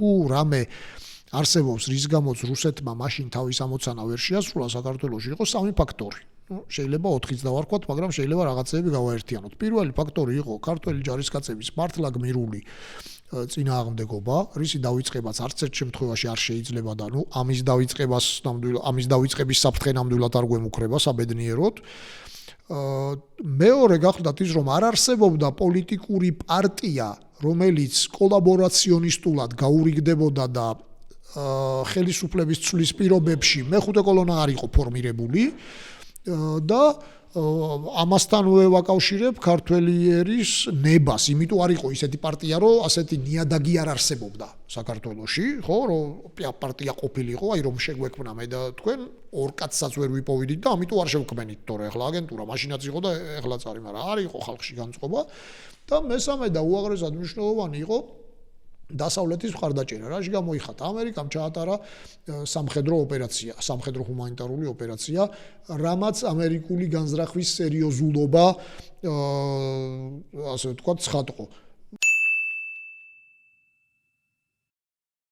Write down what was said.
თუ რამე არსებობს რის გამოც რუსეთმა მაშინ თავის ამოცანა ვერ შეასრულა საქართველოში იყო სამი ფაქტორი. შეიძლება 4-იც დავარქვათ, მაგრამ შეიძლება რაღაცეები გავაერთიანოთ. პირველი ფაქტორი იყო ქართველი ჯარისკაცების მართლა გმირული წინააღმდეგობა, რისი დავიწყებაც არც ერთ შემთხვევაში არ შეიძლება და ამის დავიწყების საფრთხე ნამდვილად არ გვემუქრება საბედნიეროდ. მეორე გახლდათ ის, რომ არ არსებობდა პოლიტიკური პარტია, რომელიც კოლაბორაციონისტულად გაურიგდებოდა და ხელისუფლების ცვლის პირობებში მეხუთე კოლონა არ იყო ფორმირებული და ამასთანვე ვაკავშირებ ქართველი ერის ნებას, იმიტომ არ იყო ისეთი პარტია, რომ ასეთი ნიადაგი არ არსებობდა საქართველოში, ხო, რომ პარტია ყოფილიყო, აი რომ შეგვექმნა მე და თქვენ ორ კაცსაც ვერ ვიპოვიდით და ამიტომ არ შევქმნით, თორე ახლა აგენტურა მაშინაც იყო და ეხლაც არის, მაგრამ არ იყო ხალხში განწყობა და მესამე და უაღრესად მნიშვნელოვანი იყო დასავლეთის მხარდაჭერა, რაში გამოიხატა ამერიკამ ჩაატარა სამხედრო ოპერაცია, სამხედრო ჰუმანიტარული ოპერაცია, რამაც ამერიკული განზრახვის სერიოზულობა ასე ვთქვათ ცხადყო.